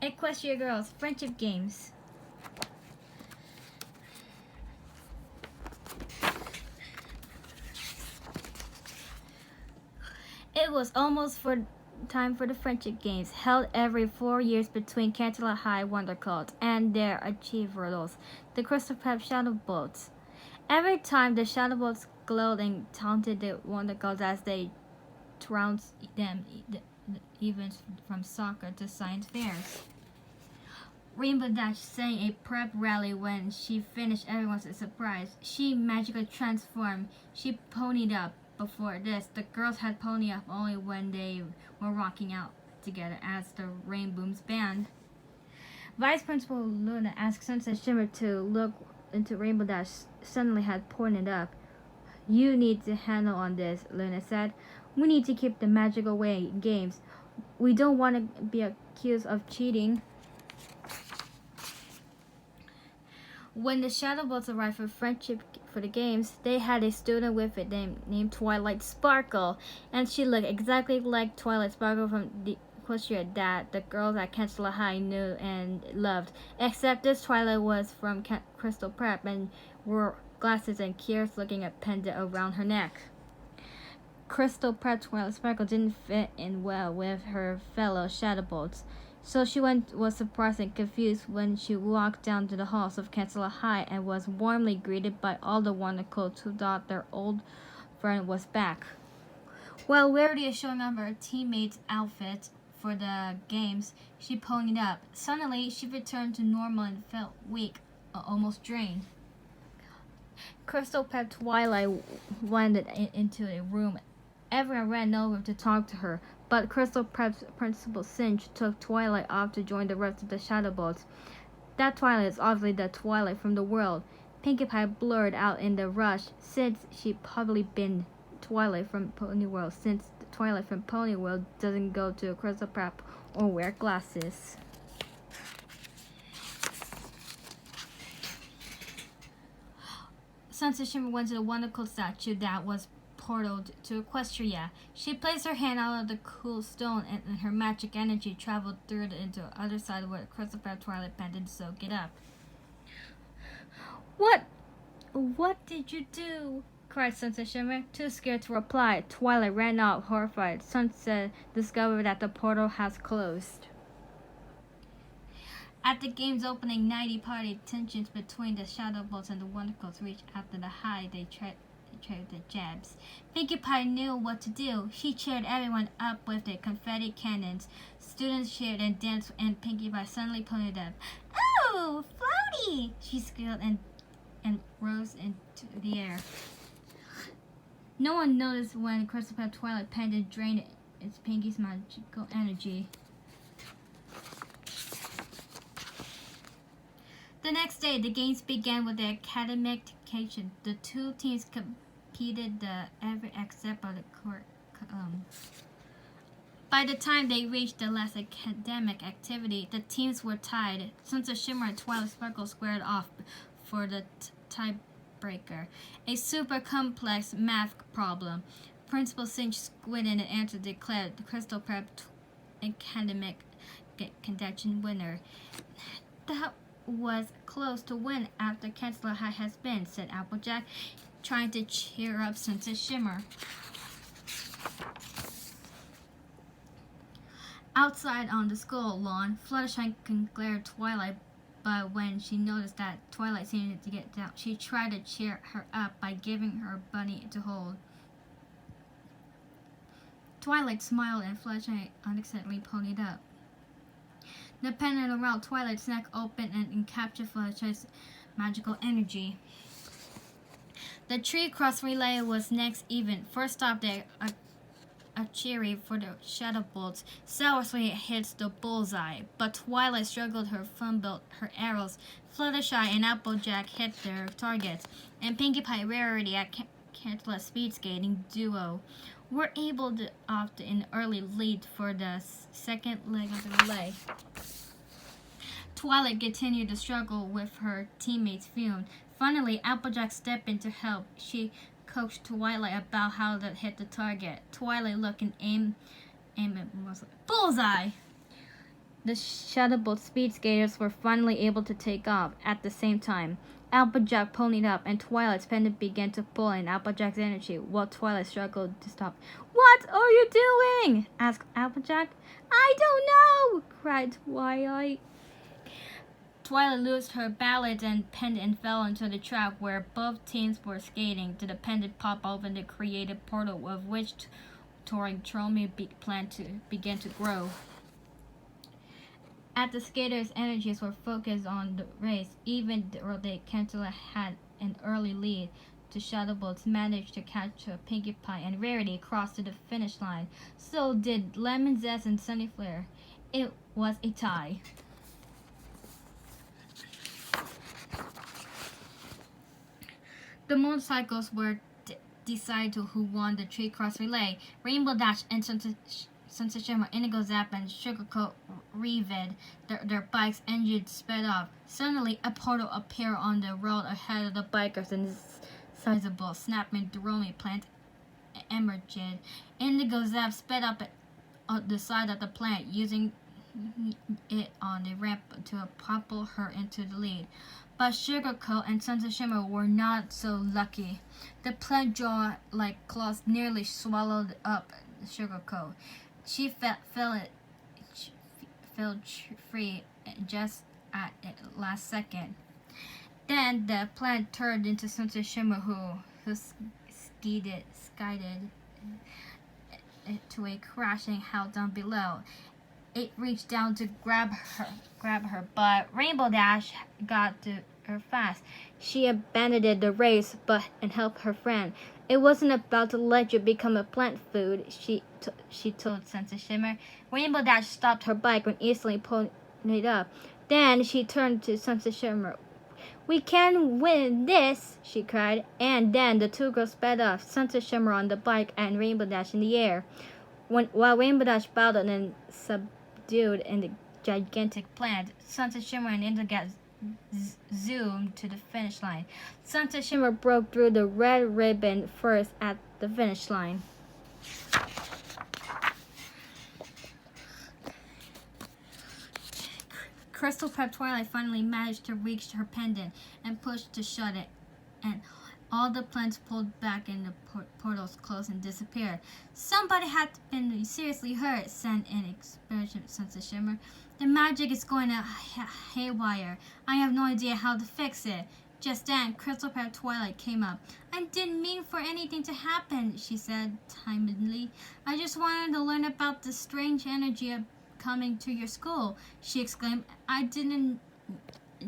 Equestria Girls, Friendship Games. It was almost time for the Friendship Games, held every 4 years between Cantilla High Wondercolts and their achievers, the Crystal Prep Shadow Bolts. Every time the Shadow Bolts glowed and taunted the Wondercolts as they trounced them, even from soccer to science fairs. Rainbow Dash sang a prep rally when she finished everyone's surprise. She magically transformed. She ponied up. Before this, the girls had pony up only when they were rocking out together as the Rain Booms band. Vice Principal Luna asked Sunset Shimmer to look into Rainbow Dash. Suddenly had pointed up. "You need to handle on this," Luna said. "We need to keep the magical way games. We don't want to be accused of cheating." When the Shadow Bolts arrived for friendship for the games, they had a student with it named Twilight Sparkle, and she looked exactly like Twilight Sparkle from the Equestria that the girls at Cantilla High knew and loved. Except this Twilight was from Crystal Prep and wore glasses and curious-looking a pendant around her neck. Crystal Prep Twilight Sparkle didn't fit in well with her fellow Shadow Bolts. So she was surprised and confused when she walked down to the halls of Cantilla High and was warmly greeted by all the Wondercolts who thought their old friend was back. While wearily showing off her teammate's outfit for the games, she ponied up. Suddenly, she returned to normal and felt weak, almost drained. Crystal Pep Twilight wandered into a room. Everyone ran over to talk to her, but Crystal Prep's Principal Cinch took Twilight off to join the rest of the Shadow Bolts. That Twilight is obviously the Twilight from the world. Pinkie Pie blurred out in the rush, since she'd probably been Twilight from Pony World, since the Twilight from Pony World doesn't go to Crystal Prep or wear glasses. Sunset Shimmer went to the Wondercolt statue that was portaled to Equestria. She placed her hand out of the cool stone, and her magic energy traveled through it into the other side where Crystal Prep Twilight bent to soak it up. What did you do?" cried Sunset Shimmer. Too scared to reply, Twilight ran out, horrified. Sunset discovered that the portal has closed. At the game's opening, 90 party tensions between the Shadow Bolts and the Wondercolts reached after the high they tried the jabs. Pinkie Pie knew what to do. She cheered everyone up with the confetti cannons. Students cheered and danced, and Pinkie Pie suddenly ponied up. "Oh, floaty!" she squealed and rose into the air. No one noticed when Crystal Pep Twilight pendant drained its Pinkie's magical energy. The next day, the games began with the academic occasion. The two teams competed every except of the court. By the time they reached the last academic activity, the teams were tied. Sunset Shimmer and Twilight Sparkle squared off for the tiebreaker, a super complex math problem. Principal Cinch squinted and answered declared the Crystal Prep academic contention winner. "That was close to win after Cantilla High has been," said Applejack, trying to cheer up Sunset Shimmer. Outside on the school lawn, Fluttershy glared at Twilight, but when she noticed that Twilight seemed to get down, she tried to cheer her up by giving her a bunny to hold. Twilight smiled and Fluttershy unexpectedly ponied up. The pendant around Twilight's neck opened and captured Fluttershy's magical energy. The tree cross relay was next event. First off, a cherry for the Shadow Bolts. Sourly hits the bullseye, but Twilight struggled her fumbled her arrows. Fluttershy and Applejack hit their targets, and Pinkie Pie Rarity at Cantilla's speed skating duo were able to opt in early lead for the second leg of the relay. Twilight continued to struggle with her teammates' fume. Finally, Applejack stepped in to help. She coached Twilight about how to hit the target. Twilight looked and aimed and was like, "Bullseye!" the Shadowbolt speed skaters were finally able to take off at the same time. Applejack ponied up, and Twilight's pendant began to pull in Applejack's energy, while Twilight struggled to stop. "What are you doing?" asked Applejack. "I don't know!" cried Twilight. Twilight loosed her balance and pendant and fell into the track where both teams were skating. Did the pendant pop open the creative portal of which Touring Trolley planned to begin to grow? As the skaters' energies were focused on the race, even though they Cantilla had an early lead, the Shadowbolts managed to catch a Pinkie Pie and Rarity cross to the finish line. So did Lemon Zest and Sunny Flare. It was a tie. The motorcycles were decided who won the tree cross relay. Rainbow Dash and Sunset Shimmer, Indigo Zap, and Sugarcoat revved their bikes' engines sped up. Suddenly, a portal appeared on the road ahead of the bikers, and sizable snapping Dorome plant emerged. Indigo Zap sped up on the side of the plant, using it on the ramp to propel her into the lead. But Sugarcoat and Sunset Shimmer were not so lucky. The plant jaw like claws nearly swallowed up Sugarcoat. She fell free just at the last second. Then the plant turned into Sunset Shimmer, who skidded to a crashing hell down below. It reached down to grab her, but Rainbow Dash got to her fast. She abandoned the race, and helped her friend. It wasn't about to let you become a plant food, she told Sunset Shimmer. Rainbow Dash stopped her bike and easily pulled it up. Then she turned to Sunset Shimmer. "We can win this!" she cried. And then the two girls sped off, Sunset Shimmer on the bike and Rainbow Dash in the air. While Rainbow Dash battled and subdued in the gigantic plant, Sunset Shimmer and Indigo zoomed to the finish line. Sunset Shimmer broke through the red ribbon first at the finish line. Crystal Prep Twilight finally managed to reach her pendant and pushed to shut it, and all the plants pulled back and the portals closed and disappeared. "Somebody had been seriously hurt," said an experienced Sunset Shimmer. "The magic is going to haywire. I have no idea how to fix it." Just then, Crystal Prep Twilight came up. "I didn't mean for anything to happen," she said timidly. "I just wanted to learn about the strange energy of coming to your school," she exclaimed. "I didn't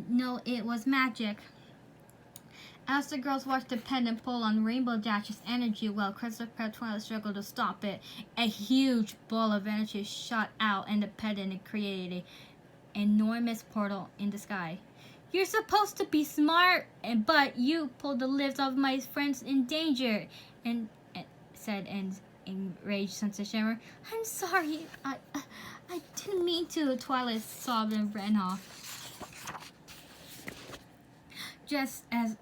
know it was magic." As the girls watched the pendant pull on Rainbow Dash's energy while Crystal Prep Twilight struggled to stop it, a huge ball of energy shot out and the pendant created an enormous portal in the sky. "You're supposed to be smart, but you pulled the lives of my friends in danger," said an enraged Sunset Shimmer. "I'm sorry, I didn't mean to," Twilight sobbed and ran off. Just as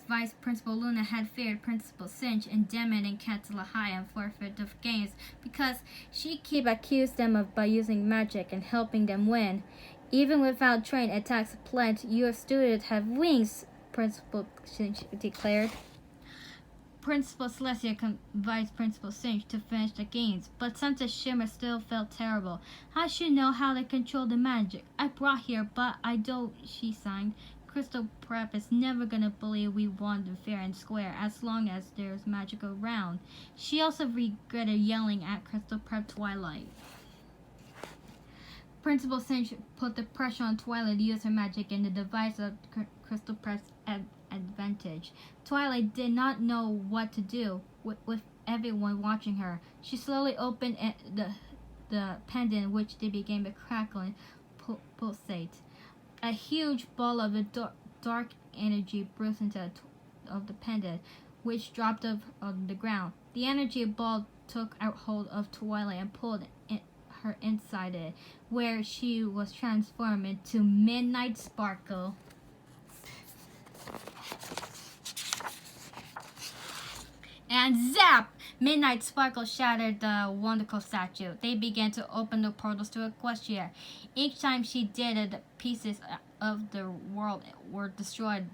Vice Principal Luna had feared, Principal Cinch and Demon and Cantilla High and forfeit of games because she kept accused them of by using magic and helping them win. "Even without trained attacks plant, your students have wings," Principal Cinch declared. Principal Celestia convinced Principal Cinch to finish the games, but Sunset Shimmer still felt terrible. "I should know how to control the magic I brought here, but I don't," she signed. "Crystal Prep is never gonna believe we won fair and square as long as there's magic around." She also regretted yelling at Crystal Prep Twilight. Principal Cinch put the pressure on Twilight to use her magic in the device of Crystal Prep's advantage. Twilight did not know what to do with everyone watching her. She slowly opened the pendant, which they began to crackle and pulsate. A huge ball of the dark energy burst into the pendant, which dropped on the ground. The energy ball took hold of Twilight and pulled her inside it, where she was transformed into Midnight Sparkle. And zap! Midnight Sparkle shattered the wonderful statue. They began to open the portals to Equestria. Each time she did it, the pieces of the world were destroyed.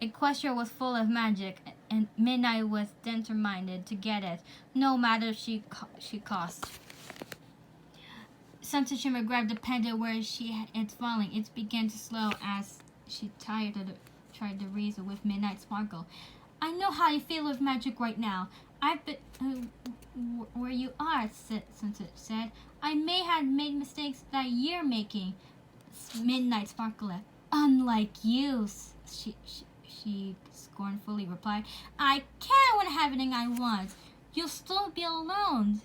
Equestria was full of magic, and Midnight was determined to get it, no matter she cost. Sunset Shimmer grabbed the pendant where it's falling. It began to slow as she tried to reason with Midnight Sparkle. I know how you feel with magic right now. I've been where you are, Sunset said. I may have made mistakes that you're making. Midnight Sparkle laughed. Unlike you, she scornfully replied. I can't win everything I want. You'll still be alone,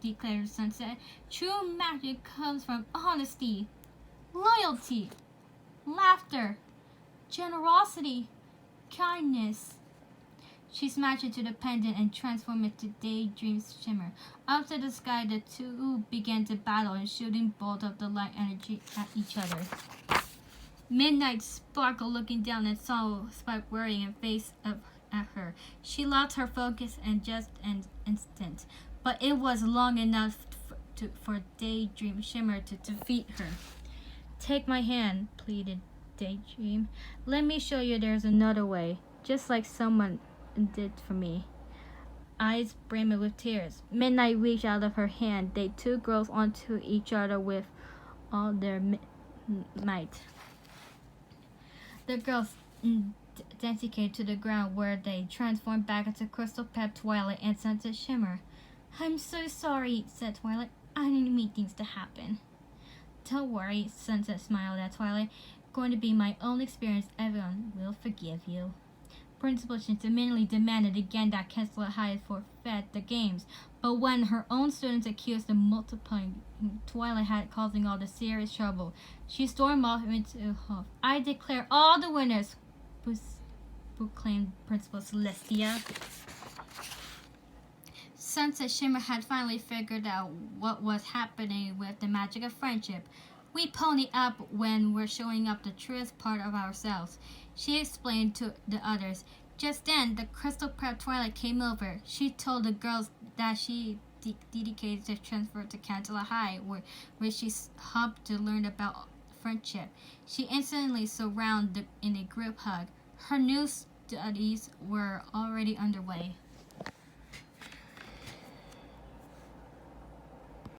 declared Sunset. True magic comes from honesty, loyalty, laughter, generosity, kindness. She smashed it to the pendant and transformed it to Daydream's shimmer. Up to the sky, the two began to battle and shooting bolts of the light energy at each other. Midnight Sparkle, looking down and saw Spike worrying and face up at her. She lost her focus in just an instant, but it was long enough for Daydream Shimmer to defeat her. Take my hand, pleaded Daydream. Let me show you there's another way, just like someone did for me. Eyes brimming with tears, Midnight reached out of her hand. They two girls onto each other with all their might. The girls desiccated to the ground where they transformed back into Crystal Pep, Twilight, and Sunset Shimmer. I'm so sorry, said Twilight. I didn't mean things to happen. Don't worry, Sunset smiled at Twilight. Going to be my own experience. Everyone will forgive you. Principal Shinta immediately demanded again that Castle High forfeit the games, but when her own students accused the multiplying Twilight had causing all the serious trouble, she stormed off into a huff. I declare all the winners, proclaimed Principal Celestia. Sunset Shimmer had finally figured out what was happening with the magic of friendship. We pony up when we're showing up the truest part of ourselves, she explained to the others. Just then, the Crystal Prep Twilight came over. She told the girls that she dedicated to transfer to Cantala High, where she hoped to learn about friendship. She instantly surrounded in a group hug. Her new studies were already underway.